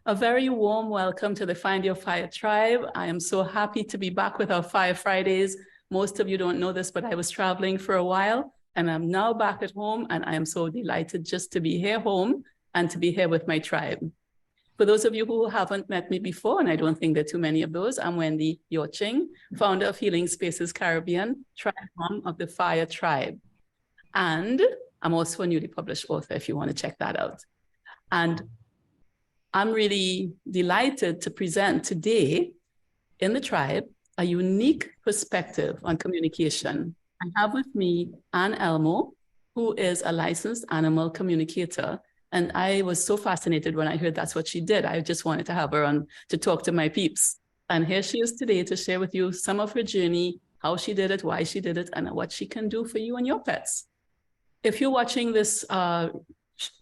A very warm welcome to the Find Your Fire tribe. I am so happy to be back with our Fire Fridays. Most of you don't know this, but I was traveling for a while and I'm now back at home, and I am so delighted just to be here home and to be here with my tribe. For those of you who haven't met me before, and I don't think there are too many of those, I'm Wendy Yawching, founder of Healing Spaces Caribbean, tribe mom of the Fire Tribe. And I'm also a newly published author if you want to check that out. And I'm really delighted to present today in the tribe a unique perspective on communication. I have with me Elmo, who is a licensed animal communicator. And I was so fascinated when I heard that's what she did. I just wanted to have her on to talk to my peeps. And here she is today to share with you some of her journey, how she did it, why she did it, and what she can do for you and your pets. If you're watching this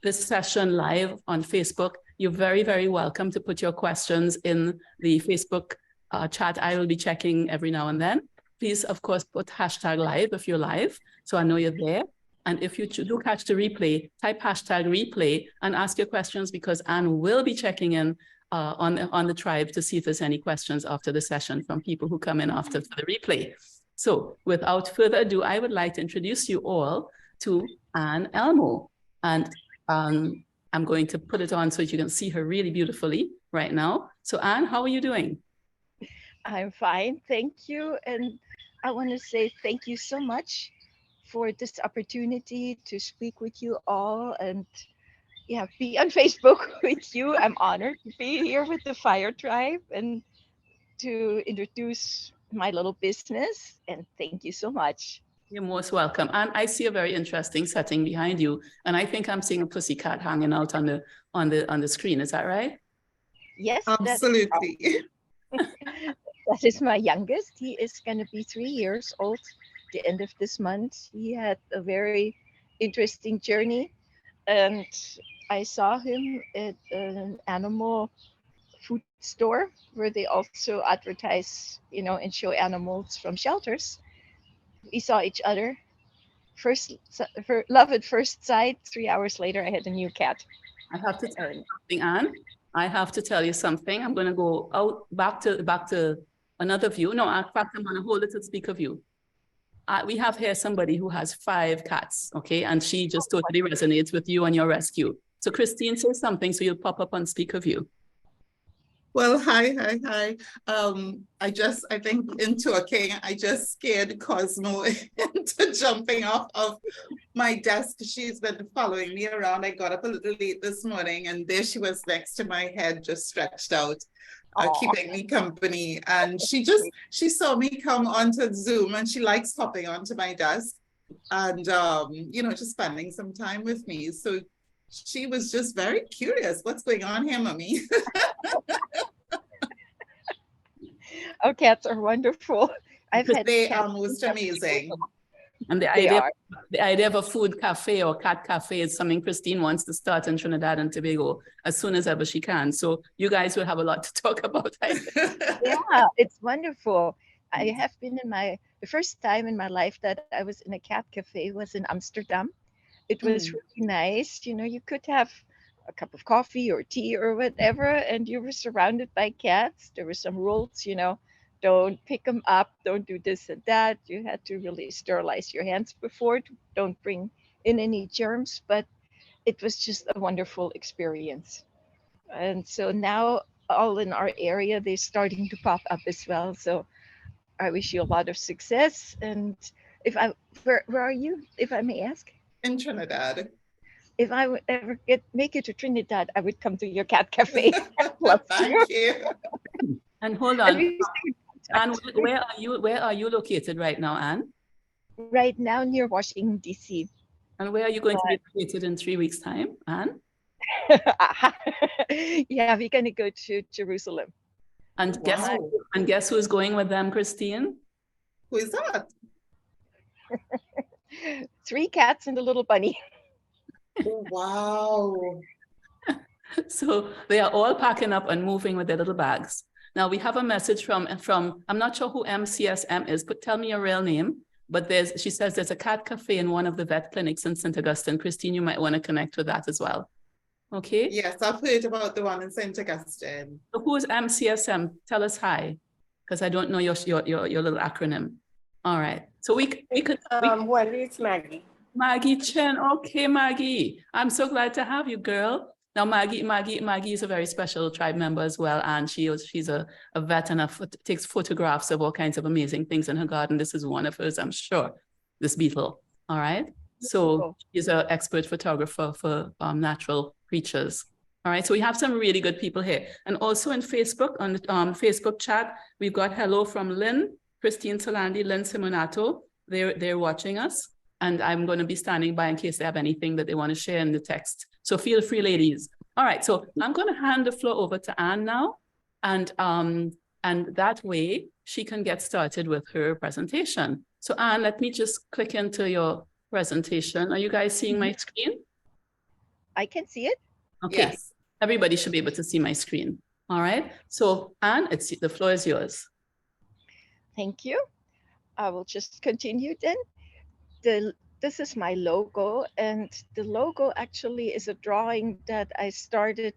session live on Facebook, you're very, very welcome to put your questions in the Facebook chat. I will be checking every now and then. Please, of course, put hashtag live if you're live, so I know you're there. And if you do catch the replay, type hashtag replay and ask your questions, because Anne will be checking in on the tribe to see if there's any questions after the session from people who come in after the replay. So without further ado, I would like to introduce you all to Elmo. And I'm going to put it on so you can see her really beautifully right now. So Anne, how are you doing? I'm fine, thank you. And I want to say thank you so much for this opportunity to speak with you all and be on Facebook with you. I'm honored to be here with the Fire Tribe and to introduce my little business. And thank you so much. You're most welcome. And I see a very interesting setting behind you. And I think I'm seeing a pussycat hanging out on the screen. Is that right? Yes, absolutely. That is my youngest. He is going to be 3 years old the end of this month. He had a very interesting journey, and I saw him at an animal food store where they also advertise, and show animals from shelters. We saw each other. Love at first sight. 3 hours later, I had a new cat. I have to tell you something, Anne. I have to tell you something. I'm going to go out back to another view. No, in fact, I'm going to hold it to speaker view. We have here somebody who has 5 cats, okay? And she just totally resonates with you and your rescue. So Christine, say something so you'll pop up on speaker view. Well, hi. I think in talking, I just scared Cosmo into jumping off of my desk. She's been following me around. I got up a little late this morning and there she was next to my head, just stretched out, keeping me company. And she saw me come onto Zoom and she likes hopping onto my desk and, just spending some time with me. So she was just very curious. What's going on here, Mommy? Our cats are wonderful. They are most amazing. And the idea of a food cafe or cat cafe is something Christine wants to start in Trinidad and Tobago as soon as ever she can. So you guys will have a lot to talk about. Yeah, it's wonderful. I have been the first time in my life that I was in a cat cafe was in Amsterdam. It was really nice. You could have a cup of coffee or tea or whatever, and you were surrounded by cats. There were some rules, don't pick them up, don't do this and that. You had to really sterilize your hands before, don't bring in any germs, but it was just a wonderful experience. And so now all in our area, they're starting to pop up as well. So I wish you a lot of success. And where are you, if I may ask? In Trinidad. If I would ever make it to Trinidad, I would come to your cat cafe. Thank you. And hold on, Anne, where are you located right now, Anne? Right now near Washington, D.C. And where are you going to be located in 3 weeks' time, Anne? Yeah, we're going to go to Jerusalem. And guess who's going with them, Christine? Who is that? 3 cats and a little bunny. Oh, wow. So they are all packing up and moving with their little bags. Now we have a message from I'm not sure who MCSM is, but tell me your real name. But she says there's a cat cafe in one of the vet clinics in St. Augustine. Christine, you might want to connect with that as well. Okay. Yes, I've heard about the one in St. Augustine. So who's MCSM? Tell us hi, because I don't know your little acronym. All right. So we could Wendy, it's Maggie. Maggie Chen. Okay, Maggie. I'm so glad to have you, girl. Now, Maggie is a very special tribe member as well, and she's a vet and takes photographs of all kinds of amazing things in her garden. This is one of hers, I'm sure. This beetle. All right. So she's an expert photographer for natural creatures. All right. So we have some really good people here, and also in Facebook on the Facebook chat, we've got hello from Lynn, Christine Solandi, Lynn Simonato. They're watching us. And I'm going to be standing by in case they have anything that they want to share in the text. So feel free, ladies. All right, so I'm going to hand the floor over to Anne now. And that way she can get started with her presentation. So Anne, let me just click into your presentation. Are you guys seeing my screen? I can see it. Okay, Yes. everybody should be able to see my screen. All right, so Anne, the floor is yours. Thank you. I will just continue then. This is my logo, and the logo actually is a drawing that I started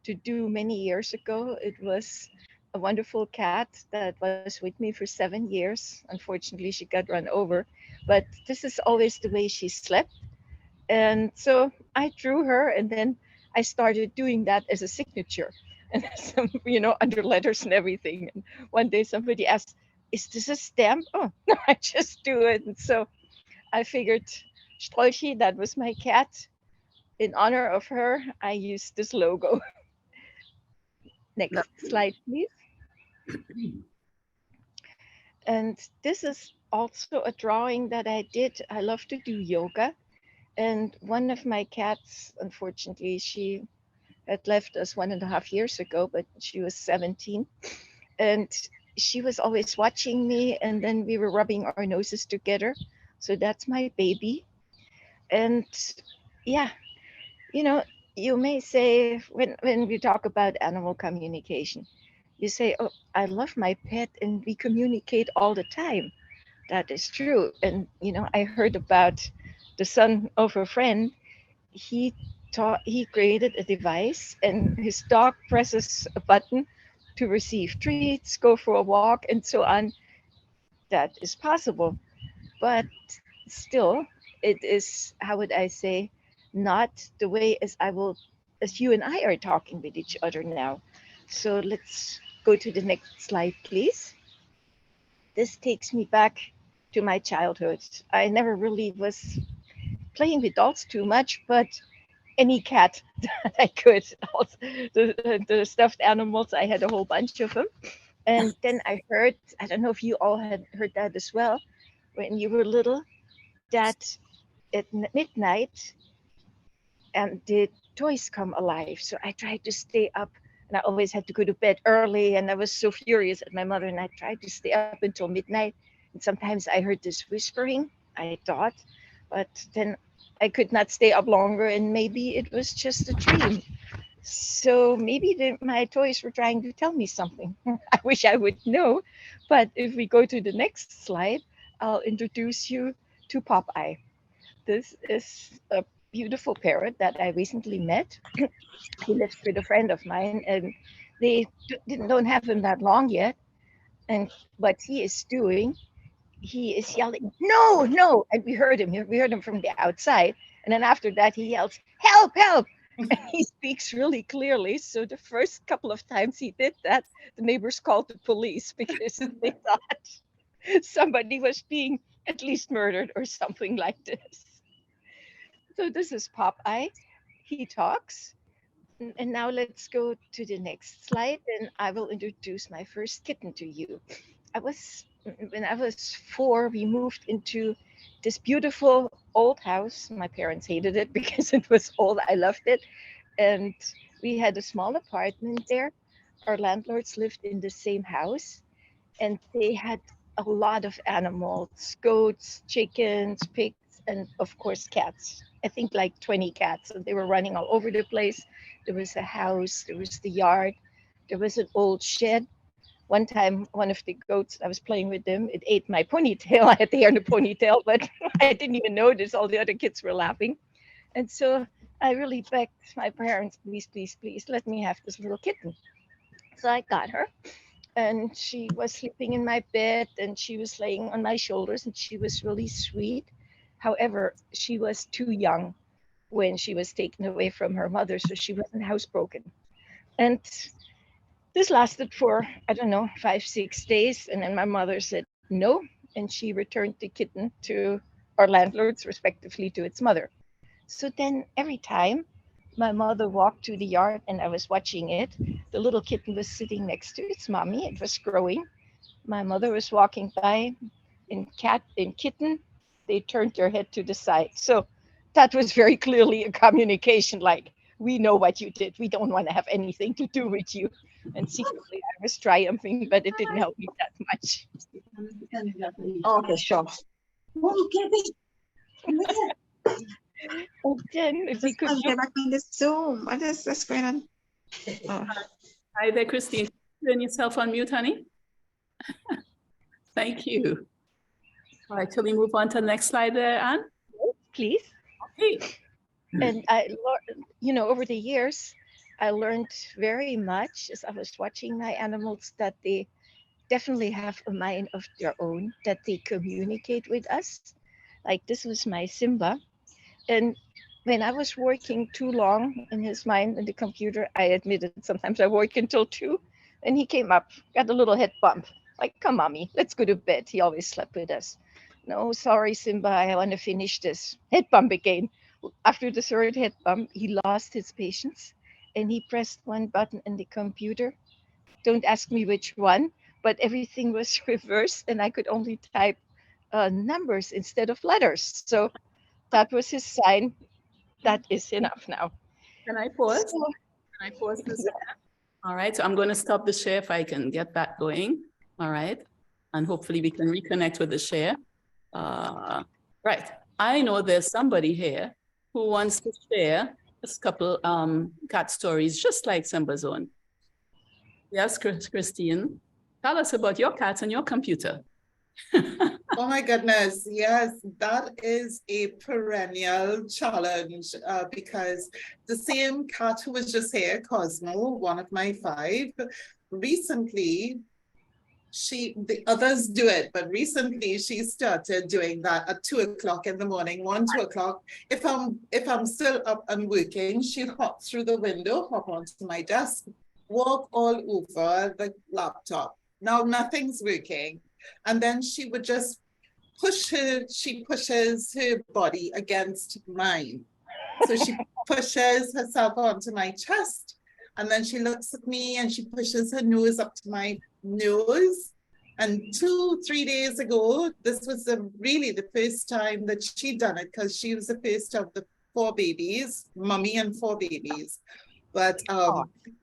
to do many years ago. It was a wonderful cat that was with me for 7 years. Unfortunately, she got run over, but this is always the way she slept. And so I drew her, and then I started doing that as a signature, and some, under letters and everything. And one day somebody asked, "Is this a stamp?" Oh, no, I just do it. And so I figured Strolchi, that was my cat. In honor of her, I used this logo. Next slide, please. And this is also a drawing that I did. I love to do yoga. And one of my cats, unfortunately, she had left us 1.5 years ago, but she was 17. And she was always watching me, and then we were rubbing our noses together. So that's my baby. And yeah, you may say when we talk about animal communication, you say, "Oh, I love my pet and we communicate all the time." That is true. And, I heard about the son of a friend. He created a device, and his dog presses a button to receive treats, go for a walk, and so on. That is possible. But still, it is, how would I say, not the way as you and I are talking with each other now. So let's go to the next slide, please. This takes me back to my childhood. I never really was playing with dolls too much, but any cat that I could. Also, the stuffed animals, I had a whole bunch of them. And then I don't know if you all had heard that as well, when you were little, that at midnight and the toys come alive. So I tried to stay up, and I always had to go to bed early, and I was so furious at my mother, and I tried to stay up until midnight. And sometimes I heard this whispering, I thought, but then I could not stay up longer, and maybe it was just a dream. So maybe my toys were trying to tell me something. I wish I would know. But if we go to the next slide, I'll introduce you to Popeye. This is a beautiful parrot that I recently met. He lives with a friend of mine, and they don't have him that long yet. And what he is doing, he is yelling, "No, no!" And we heard him. We heard him from the outside. And then after that, he yells, "Help, help!" And he speaks really clearly. So the first couple of times he did that, the neighbors called the police because they thought somebody was being at least murdered or something like this. So this is Popeye. He talks. And now let's go to the next slide, and I will introduce my first kitten to you. When I was 4, we moved into this beautiful old house. My parents hated it because it was old. I loved it. And we had a small apartment there. Our landlords lived in the same house, and they had a lot of animals, goats, chickens, pigs, and of course cats. I think like 20 cats, and they were running all over the place. There was a house, there was the yard, there was an old shed. One time, one of the goats, I was playing with them, it ate my ponytail. I had the hair in a ponytail, but I didn't even notice. All the other kids were laughing. And so I really begged my parents, please, please, please, let me have this little kitten. So I got her, and she was sleeping in my bed, and she was laying on my shoulders, and she was really sweet. However, she was too young when she was taken away from her mother, so she wasn't housebroken. And this lasted for, I don't know, 5, 6 days. And then my mother said no. And she returned the kitten to our landlords, respectively, to its mother. So then every time my mother walked to the yard and I was watching it, the little kitten was sitting next to its mommy. It was growing. My mother was walking by, and cat and kitten, they turned their head to the side. So that was very clearly a communication like, we know what you did. We don't want to have anything to do with you. And secretly I was triumphing, but it didn't help me that much. Okay, sure. Oh, Gabby. And then if we could I'll get back on this Zoom. What is this going on? Oh. Hi there, Christine. Turn yourself on mute, honey. Thank you. All right, shall we move on to the next slide there, Anne? please. Okay. And over the years, I learned very much as I was watching my animals that they definitely have a mind of their own, that they communicate with us. Like this was my Simba. And when I was working too long in his mind in the computer, I admitted sometimes I work until 2. And he came up, got a little head bump. Like, come, mommy, let's go to bed. He always slept with us. No, sorry, Simba, I want to finish this. Head bump again. After the third head bump, he lost his patience and he pressed one button in the computer. Don't ask me which one, but everything was reversed and I could only type numbers instead of letters. So that was his sign. That is enough now. Can I pause? So, Can I pause for a second? All right, so I'm going to stop the share if I can get that going. All right, and hopefully we can reconnect with the share. Right, I know there's somebody here who wants to share a couple cat stories just like Simba's own. Yes, Christine, tell us about your cats and your computer. Oh my goodness, yes, that is a perennial challenge because the same cat who was just here, Cosmo, one of my 5, recently, the others do it, but recently she started doing that at 2 o'clock in the morning, 2 o'clock. If I'm still up and working, she'll hop through the window, hop onto my desk, walk all over the laptop. Now nothing's working. And then she would just she pushes her body against mine. So she pushes herself onto my chest, and then she looks at me and she pushes her nose up to my nose. And 2-3 days ago, this was really the first time that she done it, because she was the first of the 4 babies, mommy and 4 babies. But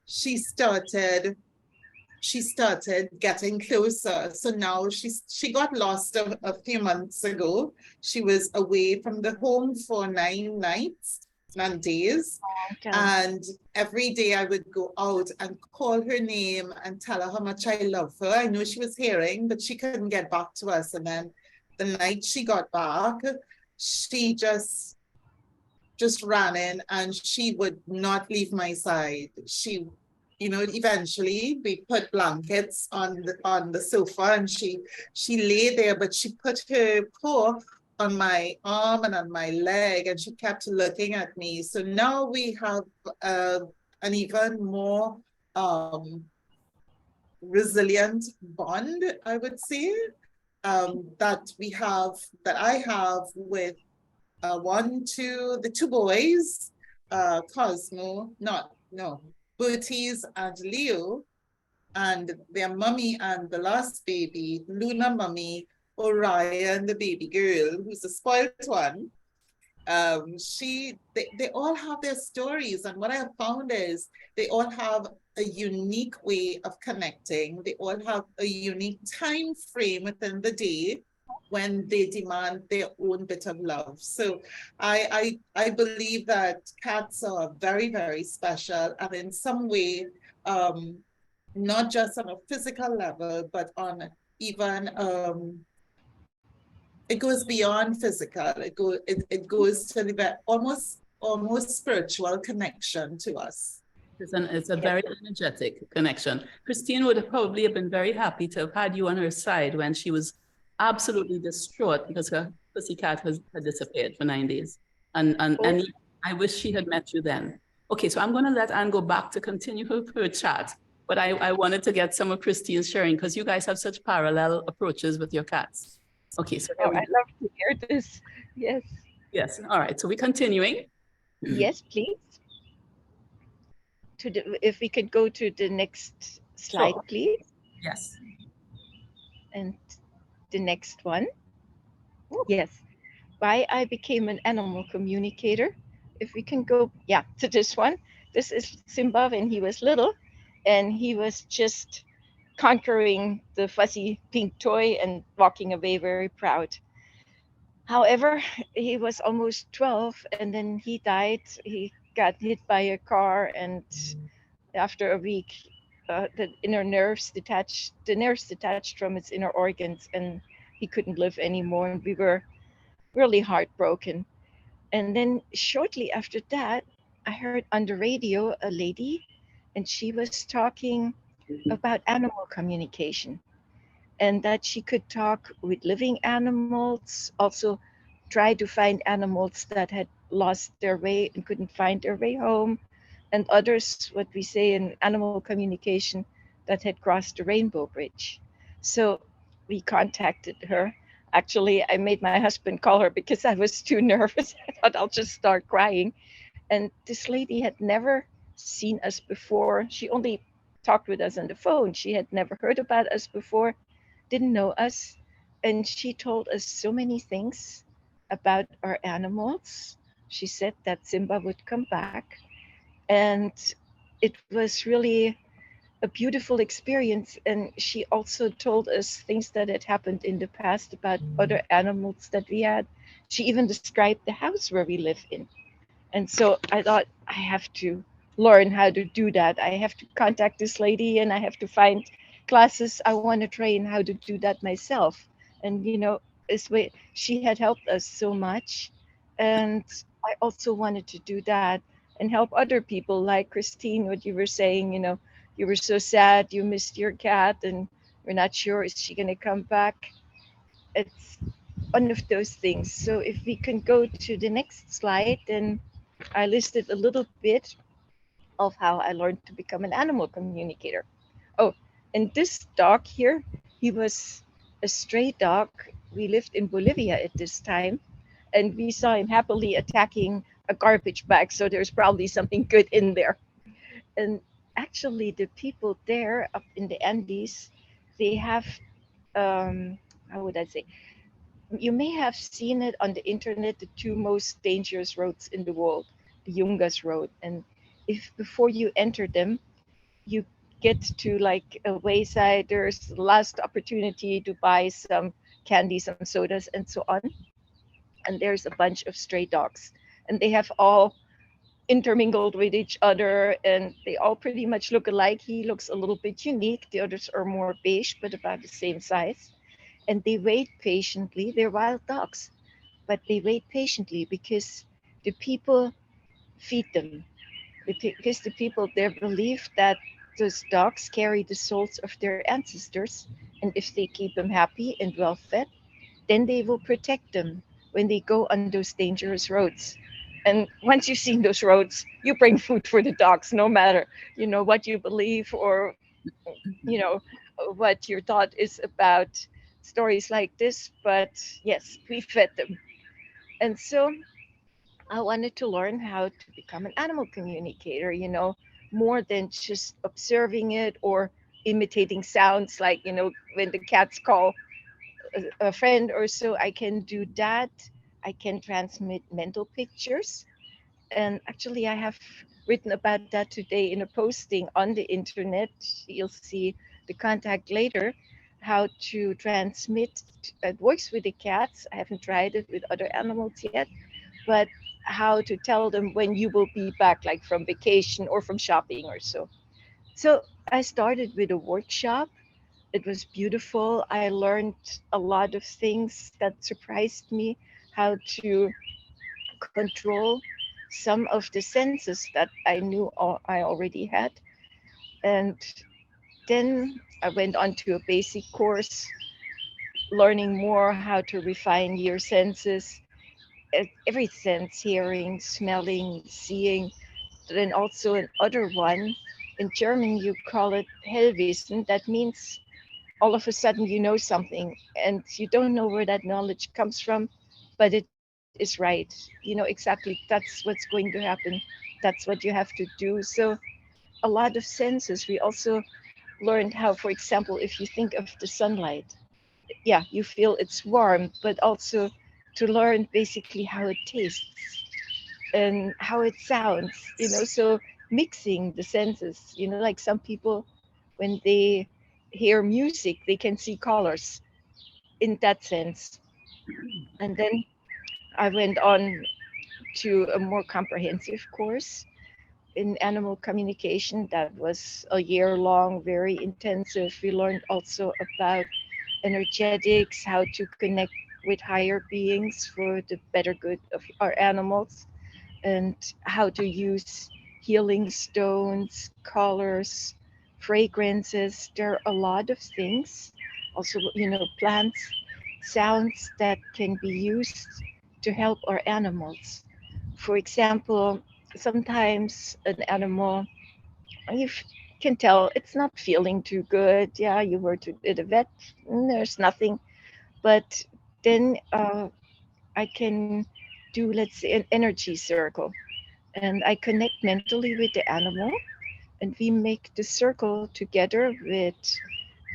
she started getting closer. So now she got lost a few months ago. She was away from the home for 9 nights and days. okay. And every day I would go out and call her name and tell her how much I love her. I knew she was hearing, but she couldn't get back to us. And then the night she got back, she just ran in and she would not leave my side. She, eventually we put blankets on the sofa and she lay there, but she put her paw on my arm and on my leg and she kept looking at me. So now we have an even more resilient bond, I would say, that I have with the 2 boys, Cosmo, Berties and Leo, and their mummy and the last baby, Luna mummy, Orion, the baby girl, who's the spoiled one. They all have their stories, and what I have found is they all have a unique way of connecting. They all have a unique time frame within the day when they demand their own bit of love. So I believe that cats are very, very special, and in some way, not just on a physical level, but on even it goes beyond physical. It goes to the almost almost spiritual connection to us. It's a very energetic connection. Christine would have probably have been very happy to have had you on her side when she was absolutely distraught because her pussycat had disappeared for 9 days. And I wish she had met you then. Okay, so I'm going to let Anne go back to continue her chat. But I wanted to get some of Christine's sharing because you guys have such parallel approaches with your cats. Okay, so Oh, I love to hear this. Yes. yes. All right, so we're continuing. Yes, please. If we could go to the next slide, Sure. please. Yes. And the next one. Yes. Why I became an animal communicator. If we can go, yeah, to this one. This is Simba when he was little, and he was just conquering the fuzzy pink toy and walking away very proud. However, he was almost 12 and then he died. He got hit by a car, and after a week, the nerves detached from his inner organs, and he couldn't live anymore. And we were really heartbroken. And then shortly after that, I heard on the radio a lady, and she was talking about animal communication, and that she could talk with living animals, also try to find animals that had lost their way and couldn't find their way home, and others, what we say in animal communication, that had crossed the rainbow bridge. So we contacted her. Actually, I made my husband call her because I was too nervous. I thought I'll just start crying. And this lady had never seen us before. She only talked with us on the phone. She had never heard about us before, didn't know us. And she told us so many things about our animals. She said that Simba would come back. And it was really a beautiful experience. And she also told us things that had happened in the past about other animals that we had. She even described the house where we live in. And so I thought, I have to learn how to do that. I have to contact this lady and I have to find classes. I want to train how to do that myself. And, she had helped us so much. And I also wanted to do that and help other people, like Christine, what you were saying, you were so sad, you missed your cat, and we're not sure, is she going to come back? It's one of those things. So if we can go to the next slide, then I listed a little bit of how I learned to become an animal communicator. Oh, and this dog here, he was a stray dog. We lived in Bolivia at this time, and we saw him happily attacking a garbage bag. So there's probably something good in there. And actually, the people there up in the Andes, they have, how would I say, you may have seen it on the internet, the two most dangerous roads in the world, the Yungas Road. And if before you enter them, you get to like a wayside, there's the last opportunity to buy some candy, some sodas, and so on. And there's a bunch of stray dogs. And they have all intermingled with each other, and they all pretty much look alike. He looks a little bit unique. The others are more beige, but about the same size. And they wait patiently. They're wild dogs, but they wait patiently because the people feed them. Because the people there believe that those dogs carry the souls of their ancestors, and if they keep them happy and well fed, then they will protect them when they go on those dangerous roads. And once you've seen those roads, you bring food for the dogs, no matter what you believe, or you know what your thought is about stories like this. But yes, we fed them. And so I wanted to learn how to become an animal communicator, more than just observing it or imitating sounds, like when the cats call a friend or so. I can do that. I can transmit mental pictures. And actually, I have written about that today in a posting on the internet. You'll see the contact later, how to transmit. It works with the cats. I haven't tried it with other animals yet, but how to tell them when you will be back, like from vacation or from shopping or so. So I started with a workshop. It was beautiful. I learned a lot of things that surprised me, how to control some of the senses that I knew I already had. And then I went on to a basic course, learning more how to refine your senses, every sense, hearing, smelling, seeing. Then also another one. In German, you call it Hellwissen. That means all of a sudden you know something and you don't know where that knowledge comes from, but it is right. You know exactly that's what's going to happen. That's what you have to do. So a lot of senses. We also learned how, for example, if you think of the sunlight, yeah, you feel it's warm, but also to learn basically how it tastes and how it sounds, so mixing the senses, like some people, when they hear music, they can see colors in that sense. And then I went on to a more comprehensive course in animal communication that was a year long, very intensive. We learned also about energetics, how to connect with higher beings for the better good of our animals, and how to use healing stones, colors, fragrances. There are a lot of things. Also, plants, sounds that can be used to help our animals. For example, sometimes an animal, you can tell it's not feeling too good. Yeah, you were to the vet, there's nothing. But then I can do, let's say, an energy circle, and I connect mentally with the animal, and we make the circle together with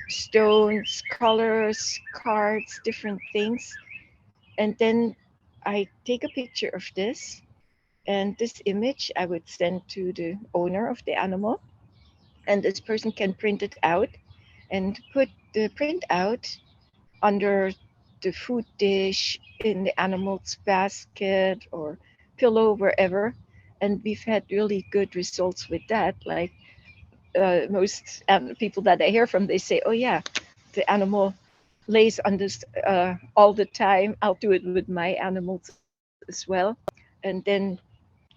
stones, colors, cards, different things. And then I take a picture of this, and this image I would send to the owner of the animal, and this person can print it out and put the print out under the food dish, in the animal's basket or pillow, wherever. And we've had really good results with that. Like most people that I hear from, they say, "Oh yeah, the animal lays on this all the time. I'll do it with my animals as well." And then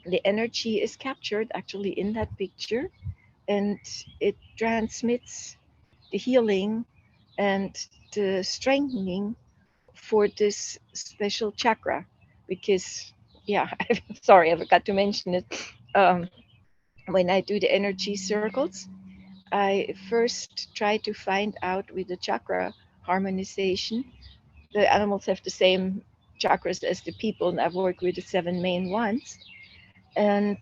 the energy is captured actually in that picture, and it transmits the healing and the strengthening for this special chakra. Because, yeah, sorry, I forgot to mention it. Um, when I do the energy circles, I first try to find out with the chakra harmonization. The animals have the same chakras as the people, and I've worked with the seven main ones. And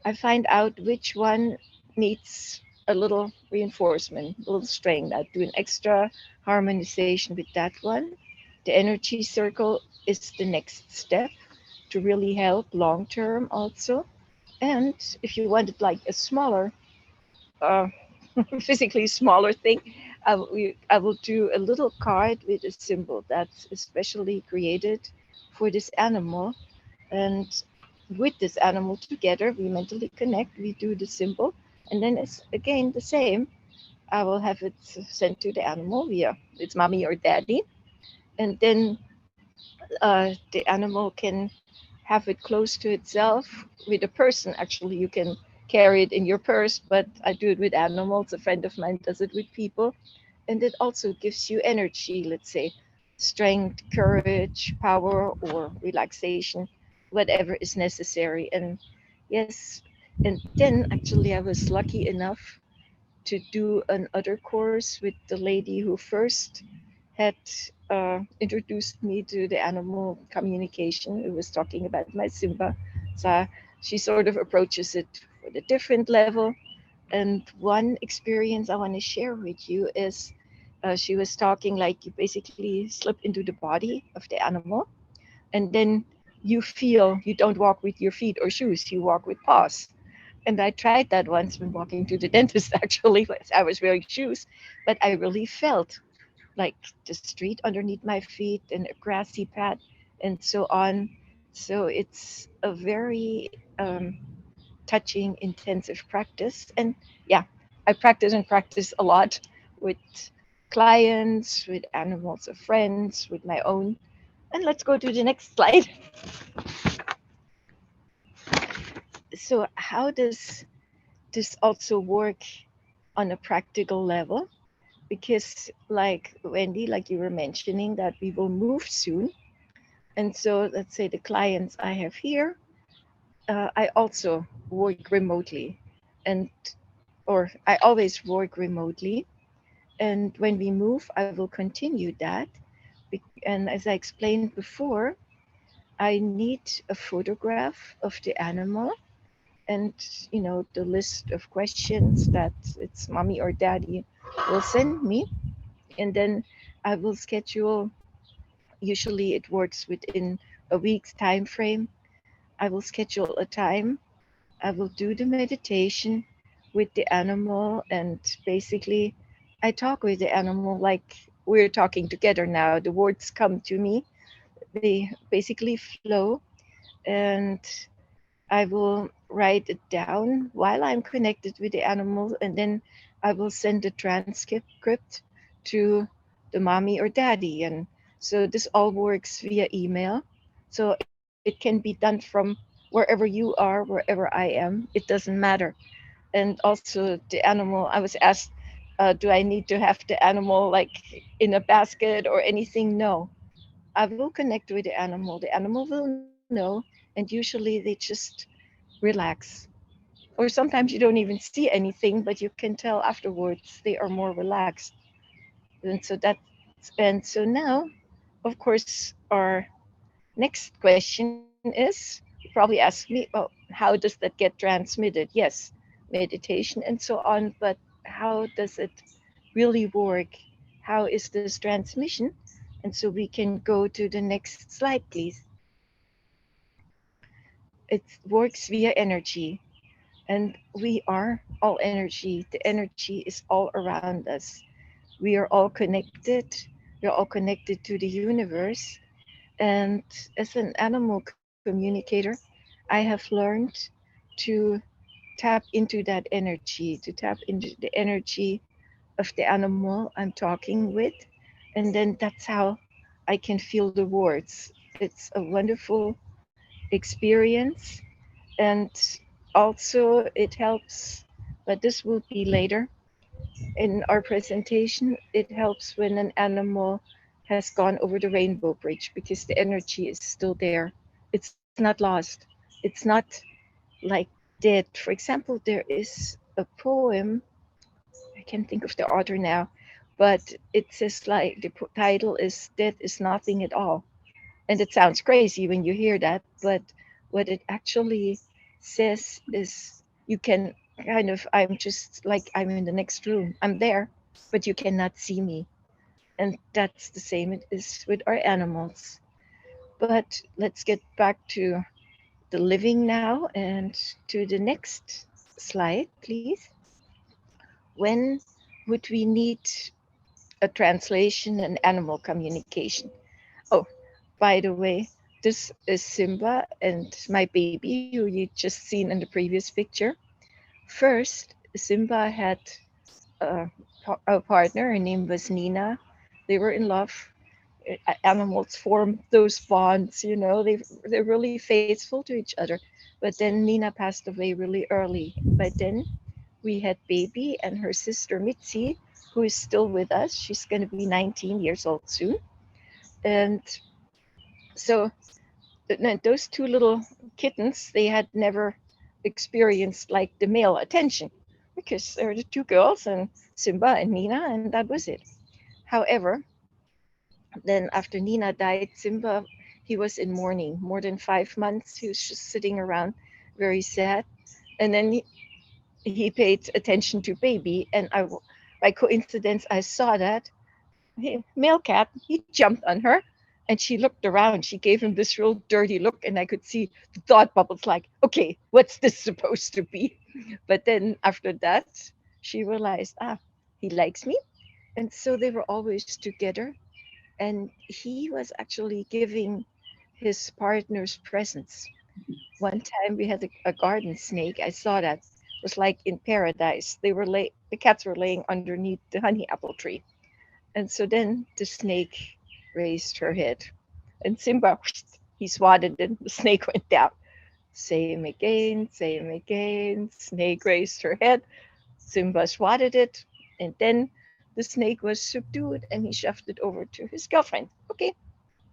I find out which one needs a little reinforcement, a little strength. I do an extra harmonization with that one. The energy circle is the next step to really help long term also. And if you wanted like a smaller, uh, physically smaller thing, I will do a little card with a symbol that's especially created for this animal. And with this animal together, we mentally connect, we do the symbol, and then it's again the same. I will have it sent to the animal via its mommy or daddy, and then the animal can have it close to itself. With a person, actually, you can carry it in your purse, but I do it with animals. A friend of mine does it with people, and it also gives you energy, let's say strength, courage, power, or relaxation, whatever is necessary. And yes, and then actually I was lucky enough to do another course with the lady who first had introduced me to the animal communication. It was talking about my Simba. So she sort of approaches it with a different level. And one experience I want to share with you is she was talking like you basically slip into the body of the animal, and then you feel you don't walk with your feet or shoes, you walk with paws. And I tried that once when walking to the dentist, actually. I was wearing shoes, but I really felt like the street underneath my feet and a grassy path and so on. So it's a very touching, intensive practice. And yeah, I practice and practice a lot with clients, with animals of friends, with my own. And let's go to the next slide. So how does this also work on a practical level? Because like Wendy, like you were mentioning, that we will move soon. And so let's say the clients I have here, I also work remotely, and or I always work remotely. And when we move, I will continue that. And as I explained before, I need a photograph of the animal and the list of questions that its mommy or daddy will send me, and then I will schedule. Usually it works within a week's time frame. I will schedule a time. I will do the meditation with the animal, and basically I talk with the animal like we're talking together now. The words come to me, they basically flow, and I will write it down while I'm connected with the animal, and then I will send the transcript to the mommy or daddy. And so this all works via email. So it can be done from wherever you are, wherever I am. It doesn't matter. And also the animal, I was asked, do I need to have the animal like in a basket or anything? No. I will connect with the animal. The animal will know, and usually they just relax. Or sometimes you don't even see anything, but you can tell afterwards they are more relaxed. And so now, of course, our next question is, you probably ask me, well, how does that get transmitted? Yes, meditation and so on, but how does it really work? How is this transmission? And so we can go to the next slide, please. It works via energy, and we are all energy. The energy is all around us. We are all connected. We're all connected to the universe. And as an animal communicator, I have learned to tap into that energy, to tap into the energy of the animal I'm talking with. And then that's how I can feel the words. It's a wonderful experience. And also, it helps, but this will be later in our presentation. It helps when an animal has gone over the rainbow bridge because the energy is still there. It's not lost. It's not like dead. For example, there is a poem, I can't think of the author now, but it says like the title is Death is Nothing at All. And it sounds crazy when you hear that, but what it actually says is you can kind of, I'm just like I'm in the next room. I'm there, but you cannot see me. And that's the same it is with our animals. But let's get back to the living now and to the next slide, please. When would we need a translation and animal communication? Oh, by the way, this is Simba and my baby, who you just seen in the previous picture. First, Simba had a partner. Her name was Nina. They were in love. Animals form those bonds, they're really faithful to each other. But then Nina passed away really early. But then we had baby and her sister Mitzi, who is still with us. She's going to be 19 years old soon. And so those two little kittens, they had never experienced like the male attention because they're the two girls and Simba and Nina, and that was it. However, then after Nina died, Simba, he was in mourning more than 5 months. He was just sitting around very sad. And then he paid attention to baby, and by coincidence, I saw that male cat, he jumped on her, and she looked around. She gave him this real dirty look, and I could see the thought bubbles like, okay, what's this supposed to be? But then after that, she realized, he likes me. And so they were always together. And he was actually giving his partners presents. One time we had a garden snake. I saw that. It was like in paradise. The cats were laying underneath the honey apple tree. And so then the snake raised her head, and Simba, he swatted, and the snake went down. Same again, same again. Snake raised her head. Simba swatted it, and then the snake was subdued and he shoved it over to his girlfriend. Okay,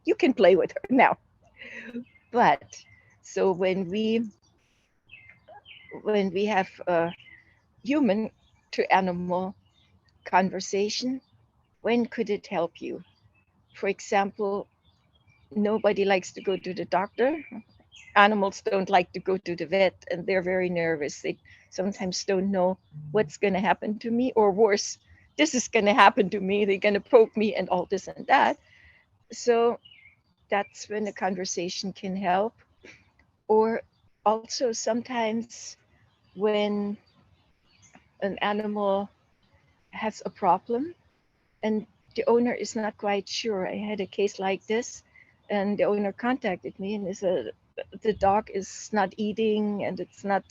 you can play with her now. But so when we have a human to animal conversation, when could it help you? For example, nobody likes to go to the doctor. Animals don't like to go to the vet and they're very nervous. They sometimes don't know what's going to happen to me, or worse, this is going to happen to me. They're going to poke me and all this and that. So that's when a conversation can help. Or also sometimes when an animal has a problem and the owner is not quite sure. I had a case like this, and the owner contacted me and said the dog is not eating and it's not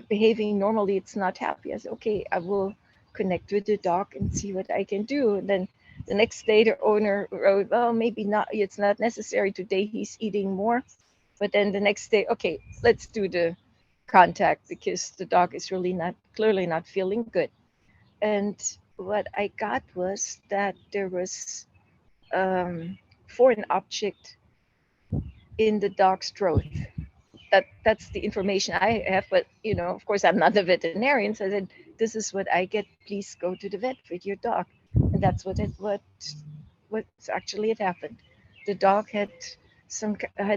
behaving normally. It's not happy. I said, okay, I will connect with the dog and see what I can do. And then the next day, the owner wrote, well, maybe not. It's not necessary today. He's eating more. But then the next day, okay, let's do the contact because the dog is really not clearly not feeling good. And what I got was that there was foreign object in the dog's throat. That's the information I have, but of course I'm not a veterinarian. So I said, this is what I get. Please go to the vet with your dog. And that's what's actually had happened. The dog had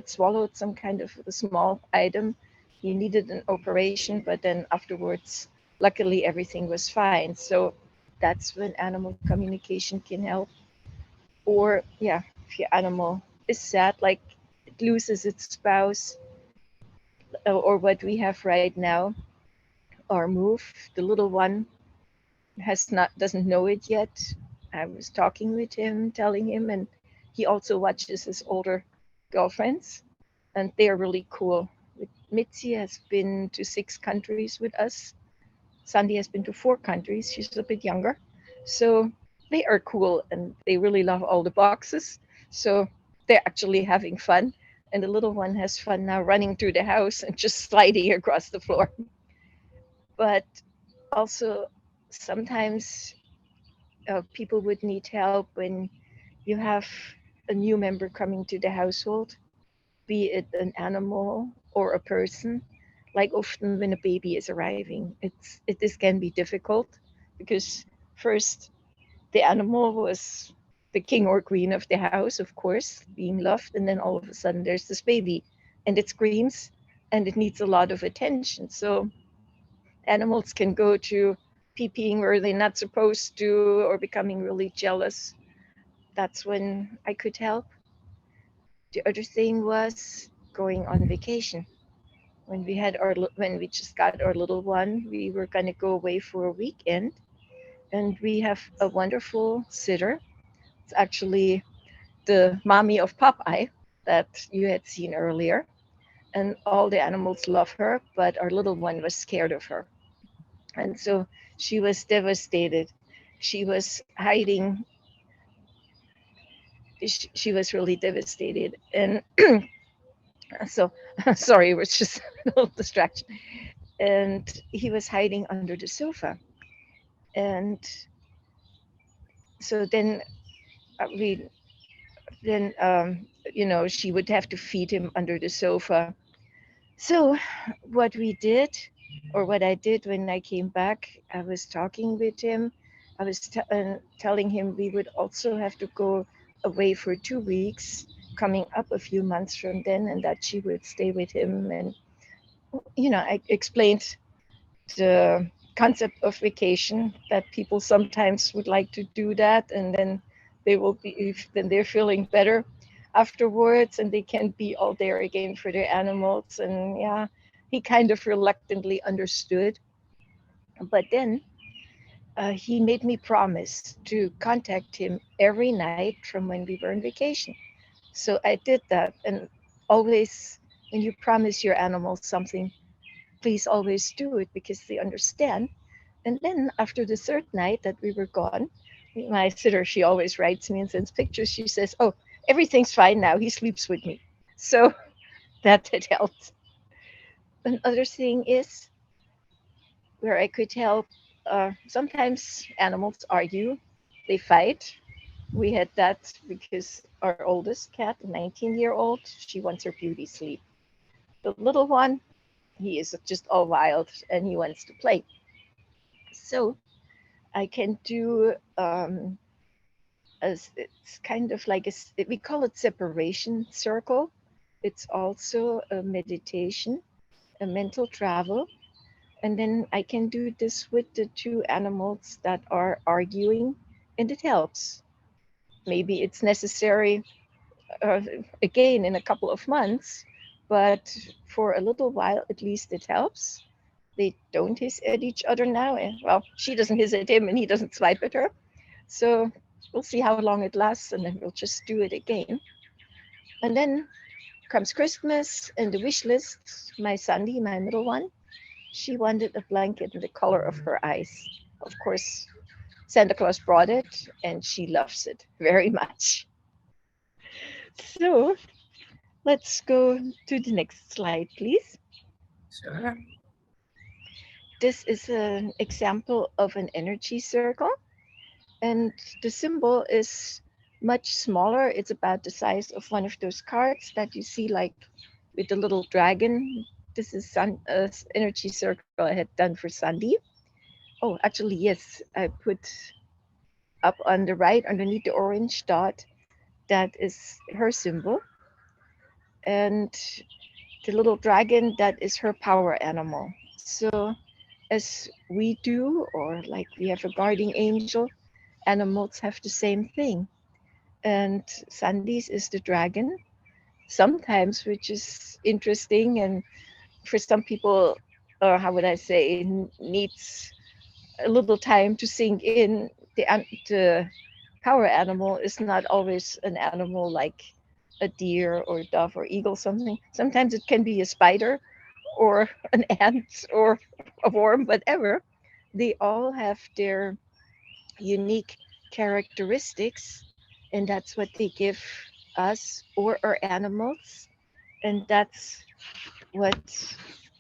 swallowed some kind of a small item. He needed an operation, but then afterwards, luckily everything was fine. So that's when animal communication can help. Or yeah, if your animal is sad, like it loses its spouse, or what we have right now, or move, the little one doesn't know it yet. I was talking with him, telling him, and he also watches his older girlfriends, and they are really cool. Mitzi has been to 6 countries with us. Sandy has been to 4 countries. She's a bit younger. So they are cool and they really love all the boxes. So they're actually having fun. And the little one has fun now running through the house and just sliding across the floor. But also sometimes people would need help when you have a new member coming to the household, be it an animal or a person. Like often when a baby is arriving, this can be difficult because first the animal was the king or queen of the house, of course, being loved, and then all of a sudden there's this baby and it screams and it needs a lot of attention. So animals can go to peeing where they're not supposed to or becoming really jealous. That's when I could help. The other thing was going on vacation. When we just got our little one, we were going to go away for a weekend, and we have a wonderful sitter. It's actually the mommy of Popeye that you had seen earlier, and all the animals love her, but our little one was scared of her, and so she was devastated. She was hiding. She was really devastated, and so sorry, it was just a little distraction. And he was hiding under the sofa, and so then we then she would have to feed him under the sofa. So what we did, or what I did when I came back, I was talking with him. I was telling him we would also have to go away for 2 weeks, coming up a few months from then, and that she would stay with him. And I explained the concept of vacation, that people sometimes would like to do that, and then then they're feeling better afterwards and they can be all there again for their animals. And yeah, he kind of reluctantly understood, but then he made me promise to contact him every night from when we were on vacation. So I did that. And always, when you promise your animals something, please always do it because they understand. And then after the 3rd night that we were gone, my sitter, she always writes me and sends pictures. She says, oh, everything's fine now. He sleeps with me. So that had helped. Another thing is where I could help. Sometimes animals argue, they fight. We had that because our oldest cat, a 19-year-old, she wants her beauty sleep. The little one, he is just all wild and he wants to play. So I can do as it's kind of like we call it separation circle. It's also a meditation, a mental travel. And then I can do this with the two animals that are arguing, and it helps. Maybe it's necessary uh, again in a couple of months, but for a little while at least it helps. They don't hiss at each other now. And well, she doesn't hiss at him and he doesn't swipe at her. So we'll see how long it lasts and then we'll just do it again. And then comes Christmas and the wish list. My Sandy, my middle one, she wanted a blanket in the color of her eyes. Of course, Santa Claus brought it and she loves it very much. So let's go to the next slide, please. Sure. This is an example of an energy circle, and the symbol is much smaller. It's about the size of one of those cards that you see, like with the little dragon. This is energy circle I had done for Sandy. Oh, actually, yes, I put up on the right underneath the orange dot. That is her symbol, and the little dragon, that is her power animal. So as we do, or like we have a guardian angel, animals have the same thing. And Sandy's is the dragon, sometimes, which is interesting. And for some people, or how would I say, needs a little time to sink in. The power animal is not always an animal like a deer or dove or eagle, something. Sometimes it can be a spider or an ant or a worm, whatever. They all have their unique characteristics, and that's what they give us or our animals, and that's what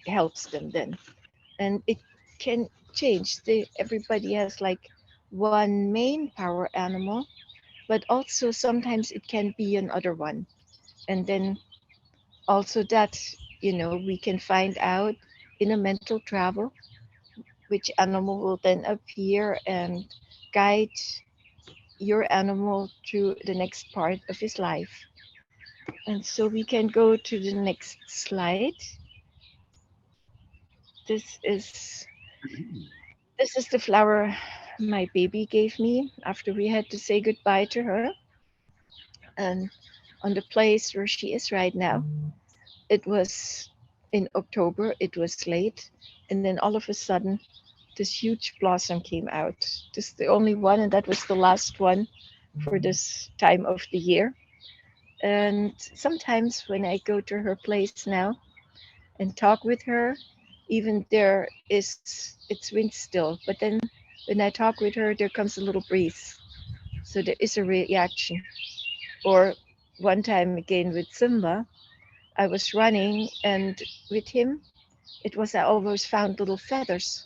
helps them then. And it can change. Everybody has like one main power animal, but also sometimes it can be another one. And then also that, we can find out in a mental travel which animal will then appear and guide your animal to the next part of his life. And so we can go to the next slide. This is this is the flower my baby gave me after we had to say goodbye to her. And on the place where she is right now, it was in October, it was late, and then all of a sudden this huge blossom came out. This is the only one, and that was the last one for this time of the year. And sometimes when I go to her place now and talk with her, even it's wind still, but then when I talk with her, there comes a little breeze. So there is a reaction. Or one time again with Simba, I was running and with him, it was I always found little feathers.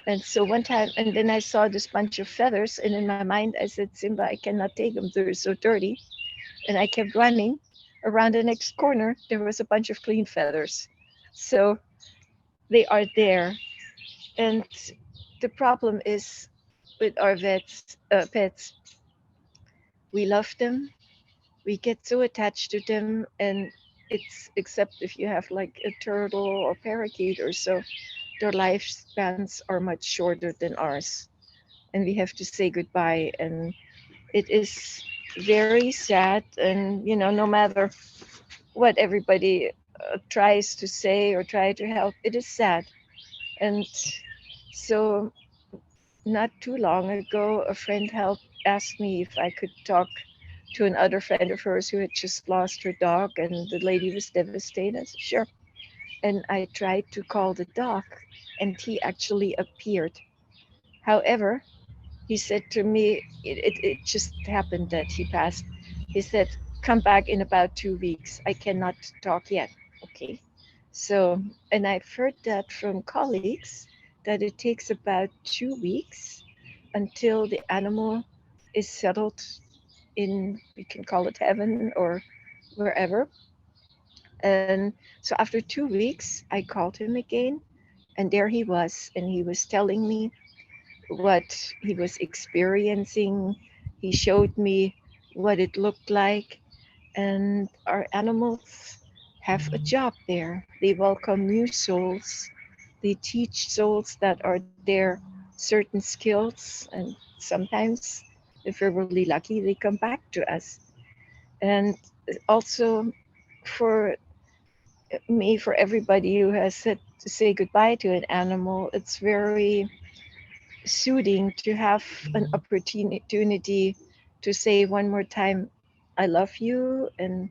And so one time, and then I saw this bunch of feathers, and in my mind I said, Simba, I cannot take them, they're so dirty. And I kept running. Around the next corner, there was a bunch of clean feathers. So they are there. And the problem is with our pets, we love them, we get so attached to them, and it's except if you have like a turtle or parakeet or so, their lifespans are much shorter than ours, and we have to say goodbye. And it is very sad. And no matter what everybody tries to say or try to help, it is sad. And so not too long ago, a friend asked me if I could talk to another friend of hers who had just lost her dog, and the lady was devastated. I said, sure. And I tried to call the dog, and he actually appeared. However, he said to me, it just happened that he passed. He said, come back in about 2 weeks. I cannot talk yet. Okay. So, and I've heard that from colleagues that it takes about 2 weeks until the animal is settled in, we can call it heaven or wherever. And so after 2 weeks, I called him again, and there he was, and he was telling me what he was experiencing. He showed me what it looked like, and our animals have a job there. They welcome new souls. They teach souls that are there certain skills, and sometimes, if we're really lucky, they come back to us. And also, for me, for everybody who has said to say goodbye to an animal, it's very soothing to have an opportunity to say one more time, I love you, and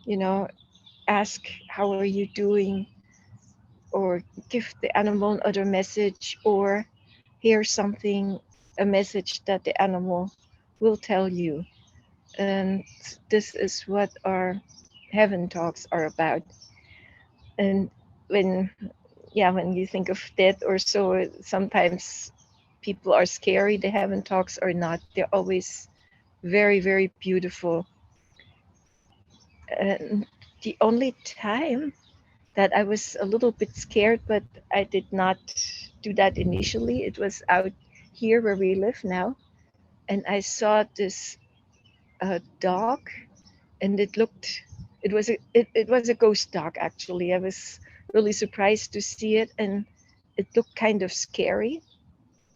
you know, ask how are you doing, or give the animal another message, or hear something, a message that the animal will tell you. And this is what our heaven talks are about. And when, yeah, when you think of death or so, sometimes people are scary. The heaven talks are not. They're always very, very beautiful. And the only time that I was a little bit scared, but I did not do that initially. It was out here where we live now, and I saw this dog, and it was a ghost dog actually. I was really surprised to see it, and it looked kind of scary,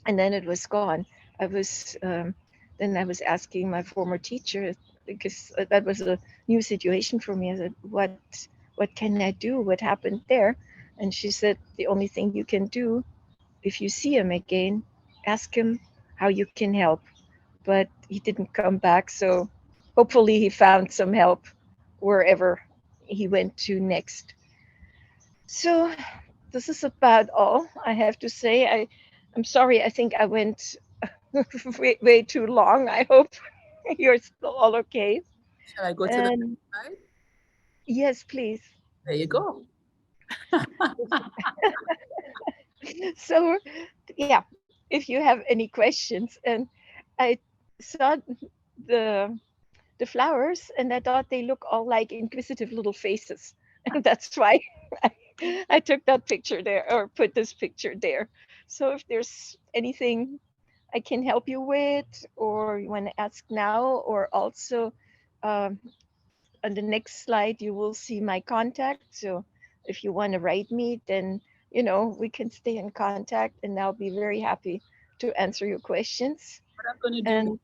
and then it was gone. I was then I was asking my former teacher, because that was a new situation for me. I said, what can I do? What happened there? And she said, the only thing you can do, if you see him again, ask him how you can help. But he didn't come back, so hopefully he found some help wherever he went to next. So this is about all I have to say. I'm sorry. I think I went way too long. I hope you're still all okay. Shall I go to the And next slide? yes, please. There you go. So yeah, if you have any questions, and I saw the the flowers, and I thought they look all like inquisitive little faces, and that's why I, I took that picture there, or put this picture there. So if there's anything I can help you with, or you want to ask now, or also um, on the next slide, you will see my contact. So if you want to write me, then we can stay in contact, and I'll be very happy to answer your questions. What I'm going to do And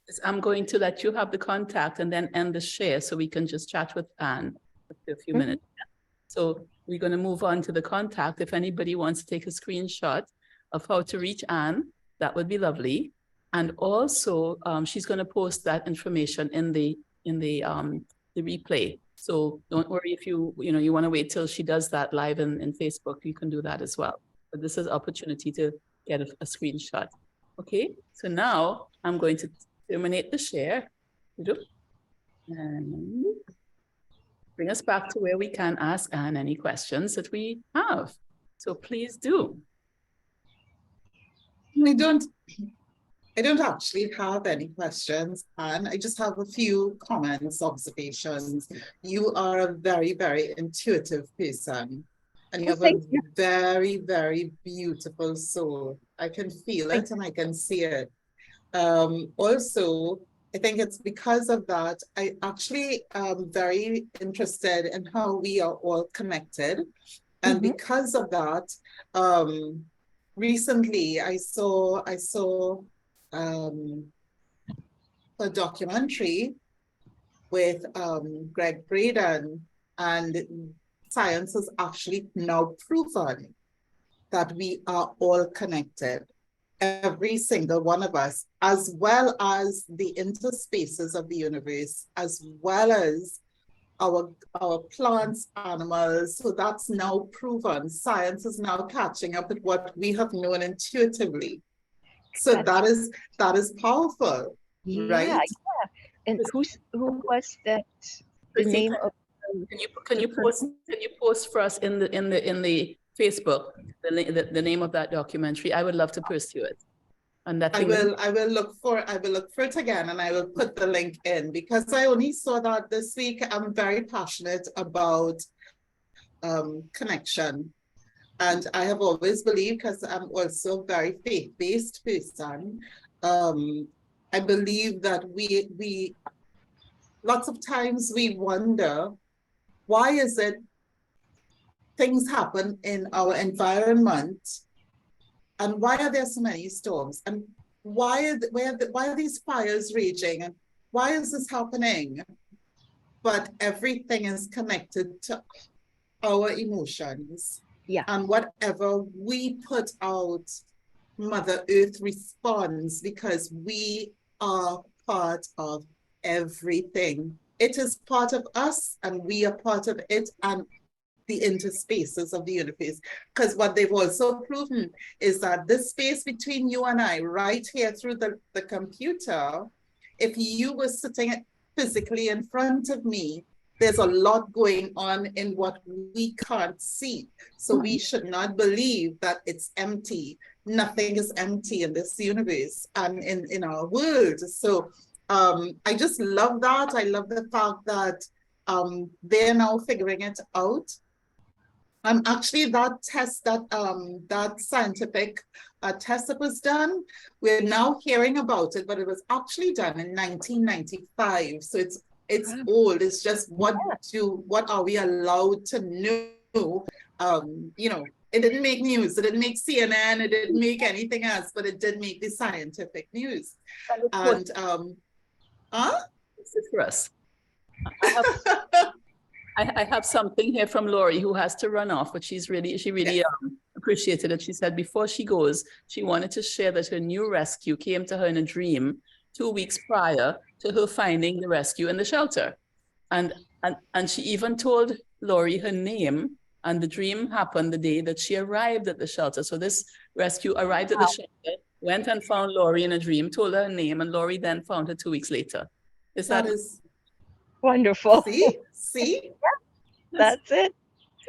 is I'm going to let you have the contact and then end the share so we can just chat with Anne for a few minutes. So we're going to move on to the contact. If anybody wants to take a screenshot of how to reach Anne, that would be lovely. And also, she's going to post that information in the replay. So don't worry if you want to wait till she does that live in Facebook, you can do that as well. But this is opportunity to get a screenshot. Okay, so now I'm going to terminate the share and bring us back to where we can ask Anne any questions that we have. So please do. I don't actually have any questions, Anne. I just have a few comments, observations. You are a very, very intuitive person, and you have a very, very beautiful soul. I can feel it and I can see it. Also, I think it's because of that, I actually am very interested in how we are all connected. And because of that, recently I saw a documentary with Greg Braden, and science has actually now proven that we are all connected. Every single one of us, as well as the interspaces of the universe, as well as our plants, animals. So that's now proven. Science is now catching up with what we have known intuitively. So that is powerful, right? Yeah. And who was that? The name of Can you post for us in the Facebook the name of that documentary? I would love to pursue it. And that I will look for it again, and I will put the link in, because I only saw that this week. I'm very passionate about connection. And I have always believed, because I'm also a very faith-based person, I believe that we lots of times we wonder, why is it things happen in our environment, and why are there so many storms, and why are these fires raging, and why is this happening? But everything is connected to our emotions. Yeah. And whatever we put out, Mother Earth responds, because we are part of everything. It is part of us, and we are part of it, and the interspaces of the universe. Because what they've also proven is that this space between you and I, right here through the computer, if you were sitting physically in front of me, there's a lot going on in what we can't see. So we should not believe that it's empty. Nothing is empty in this universe and in our world. So I just love that. I love the fact that they're now figuring it out. Actually, that test, that scientific test that was done, we're now hearing about it, but it was actually done in 1995. So it's old. It's just what are we allowed to know? You know, it didn't make news. It didn't make CNN. It didn't make anything else, but it did make the scientific news. And this is for us. I have something here from Lori, who has to run off, but she really appreciated it. She said before she goes, she wanted to share that her new rescue came to her in a dream 2 weeks prior to her finding the rescue in the shelter. And she even told Lori her name, and the dream happened the day that she arrived at the shelter. So this rescue arrived at the shelter, went and found Lori in a dream, told her name, and Lori then found her 2 weeks later. That is wonderful. See? That's it.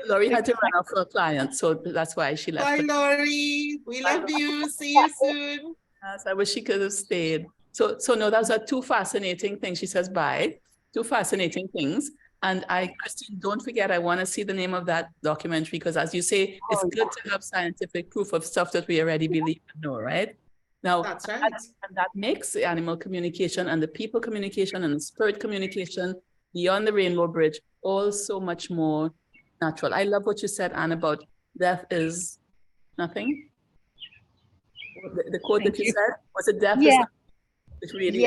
Lori had to run off for a client, so that's why she left. Bye, Lori. We love you. See you soon. Yes, I wish she could have stayed. So no, those are two fascinating things. She says bye. Two fascinating things. And Christine, don't forget, I want to see the name of that documentary, because as you say, it's good to have scientific proof of stuff that we already believe and know, right? Now, that's right. And that makes the animal communication and the people communication and the spirit communication beyond the Rainbow Bridge all so much more natural. I love what you said, Anne, about death is nothing. The quote that you said, was it death is nothing? It really is.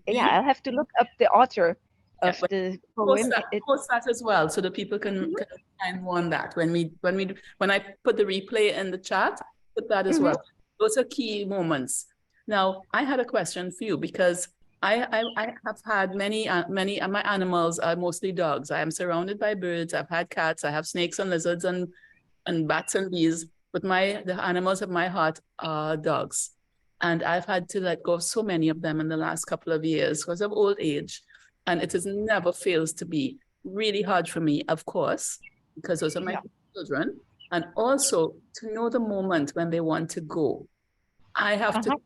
Yeah, I'll have to look up the author of the poem. Post that as well, so that people can find more on that. When I put the replay in the chat, put that as well. Those are key moments. Now, I had a question for you, because I have had many of my animals are mostly dogs. I am surrounded by birds. I've had cats. I have snakes and lizards and bats and bees. But the animals of my heart are dogs. And I've had to let go of so many of them in the last couple of years because of old age. And it has never fails to be really hard for me, of course, because those are my children. And also to know the moment when they want to go. I have to,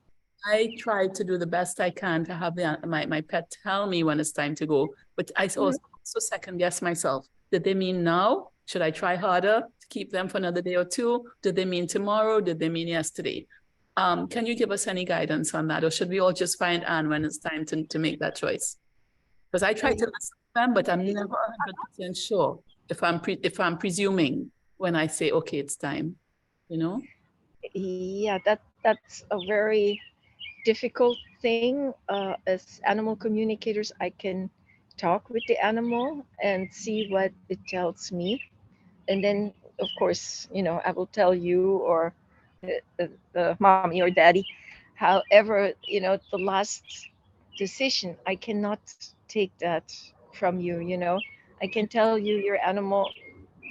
I try to do the best I can to have my pet tell me when it's time to go. But I also second guess myself. Did they mean now? Should I try harder to keep them for another day or two? Did they mean tomorrow? Did they mean yesterday? Can you give us any guidance on that? Or should we all just find Anne when it's time to make that choice? Because I try to listen to them, but I'm never 100% sure if I'm presuming when I say, okay, it's time, you know? Yeah, that's a very difficult thing. As animal communicators, I can talk with the animal and see what it tells me. And then, of course, you know, I will tell you or the mommy or daddy. However, you know, the last decision, I cannot take that from you, you know. I can tell you your animal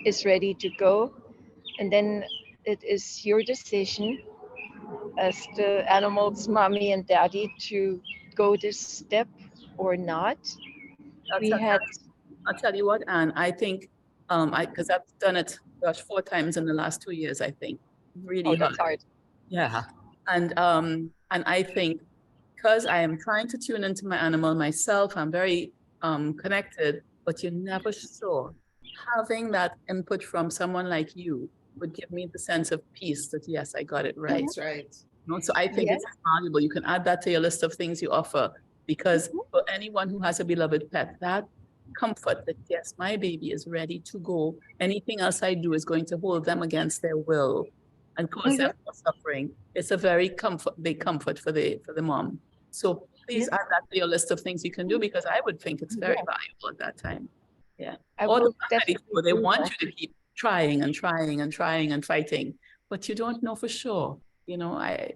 is ready to go, and then it is your decision as the animal's mommy and daddy to go this step or not. We had I'll tell you what, Anne, I think, because I've done it, gosh, 4 times in the last 2 years, I think, really Oh, hard. that's hard. Yeah. And I think because I am trying to tune into my animal myself, I'm very connected, but you're never sure. Having that input from someone like you would give me the sense of peace that, yes, I got it right. That's right. You know, so I think Yes. it's valuable. You can add that to your list of things you offer, because for anyone who has a beloved pet, that comfort that, yes, my baby is ready to go. Anything else I do is going to hold them against their will and cause them more suffering. It's a very big comfort for the mom. So please add that to your list of things you can do, because I would think it's very valuable at that time. Yeah. I Or the will family, definitely they do want that. you to keep trying and trying and trying and fighting, but you don't know for sure. You know, Yeah,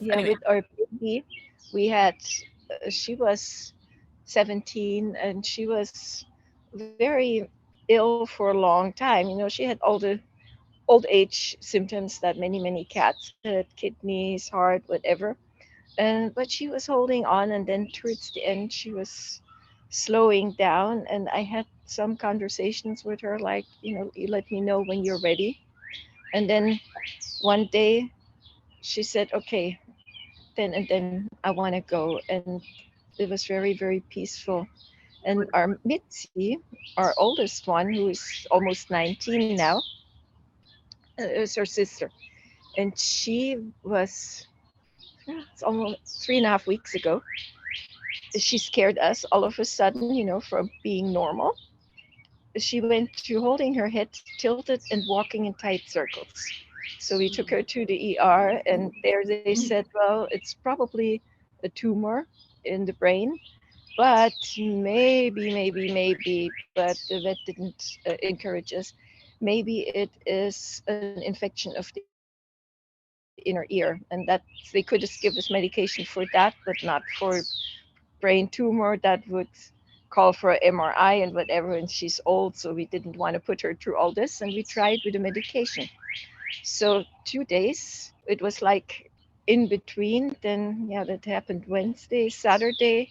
anyway. with our baby, we had, she was 17 and she was very ill for a long time. You know, she had all the old age symptoms that many cats had, kidneys, heart, whatever. And but she was holding on, and then towards the end, she was slowing down. And I had some conversations with her, like, you know, you let me know when you're ready. And then one day she said, okay, then and then I want to go. And it was very peaceful. And our Mitzi, our oldest one, who is almost 19 now, is her sister. And she was, it's almost 3.5 weeks ago. She scared us all of a sudden, you know, from being normal. She went to holding her head tilted and walking in tight circles. So we took her to the ER, and there they said, well, it's probably a tumor in the brain, but maybe, but the vet didn't encourage us. Maybe it is an infection of the inner ear, and that they could just give us medication for that, but not for brain tumor that would call for an MRI and whatever. And she's old, so we didn't want to put her through all this, and we tried with the medication. So 2 days, it was like in between. Then, yeah, that happened Wednesday, Saturday.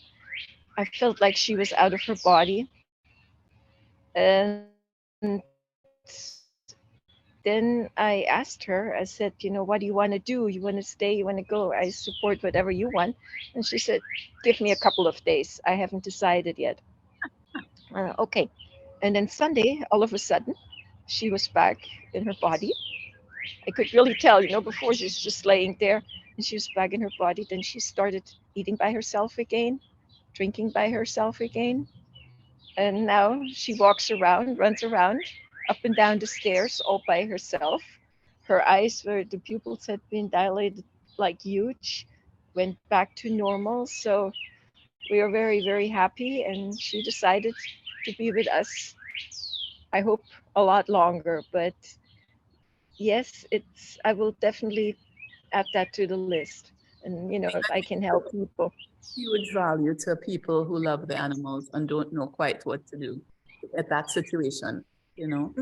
I felt like she was out of her body. And then I asked her, I said, you know, what do you want to do? You want to stay? You want to go? I support whatever you want. And she said, give me a couple of days. I haven't decided yet. Okay. And then Sunday, all of a sudden, she was back in her body. I could really tell, you know, before she's just laying there, and she was back in her body. Then she started eating by herself again, drinking by herself again. And now she walks around, runs around, up and down the stairs all by herself. Her eyes, where the pupils had been dilated like huge, went back to normal. So we are very happy. And she decided to be with us, I hope, a lot longer. But yes, I will definitely add that to the list. And, you know, if I can help people. Huge value to people who love the animals and don't know quite what to do at that situation, you know.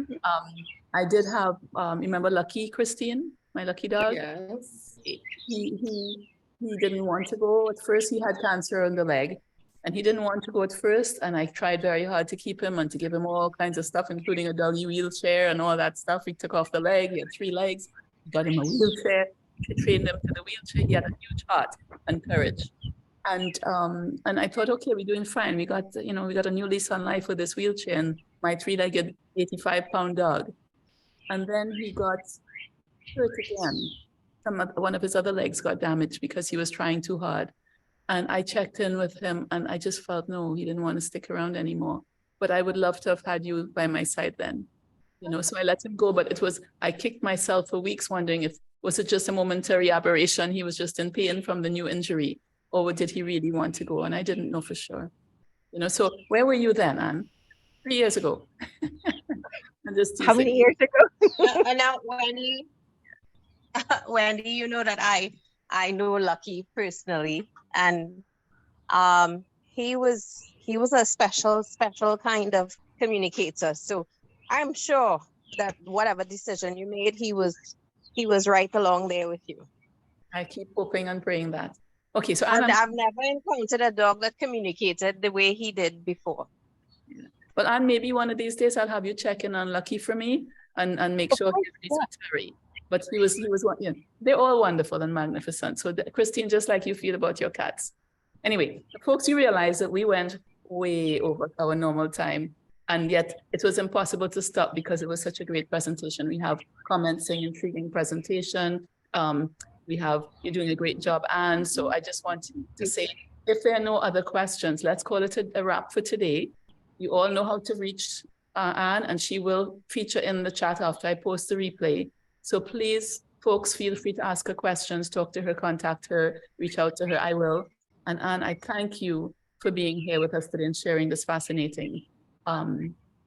I did have, remember Lucky, Christine, my lucky dog? Yes. He didn't want to go. At first, he had cancer on the leg, and he didn't want to go at first. And I tried very hard to keep him and to give him all kinds of stuff, including a doggy wheelchair and all that stuff. We took off the leg. He had 3 legs. Got him a wheelchair. We trained him to the wheelchair. He had a huge heart and courage. And I thought, okay, we're doing fine. We got, you know, we got a new lease on life with this wheelchair and my 3-legged 85-pound dog. And then he got hurt again. One of his other legs got damaged because he was trying too hard. And I checked in with him and I just felt, no, he didn't want to stick around anymore. But I would love to have had you by my side then, you know, so I let him go. But I kicked myself for weeks wondering was it just a momentary aberration? He was just in pain from the new injury, or did he really want to go? And I didn't know for sure, you know. So where were you then, Anne? 3 years ago. I'm just teasing. How many years ago? And now, Wendy, you know that I know Lucky personally, and he was a special kind of communicator. So I'm sure that whatever decision you made, he was right along there with you. I keep hoping and praying that. Okay, so I've never encountered a dog that communicated the way he did before. But and maybe one of these days I'll have you check in on Lucky for me and make sure course, he's ready to Terry. But he was yeah, they're all wonderful and magnificent. So Christine, just like you feel about your cats. Anyway, folks, you realize that we went way over our normal time, and yet it was impossible to stop because it was such a great presentation. We have comments saying intriguing presentation. You're doing a great job, Anne. So I just want to say, if there are no other questions, let's call it a wrap for today. You all know how to reach Anne, and she will feature in the chat after I post the replay. So please, folks, feel free to ask her questions, talk to her, contact her, reach out to her. I will. And Anne, I thank you for being here with us today and sharing this fascinating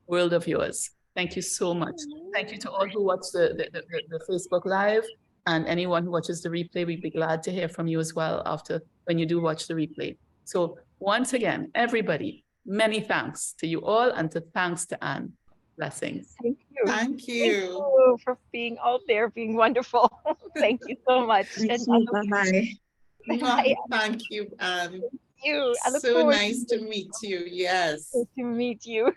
world of yours. Thank you so much. Thank you to all who watch the Facebook Live, and anyone who watches the replay. We'd be glad to hear from you as well after when you do watch the replay. So once again, everybody, many thanks to you all, and thanks to Anne. Blessings. Thank you. Thank you. Thank you for being out there, being wonderful. Thank you so much. Bye. Thank you, Anne. I look So forward nice to meet you. Yes. to meet you.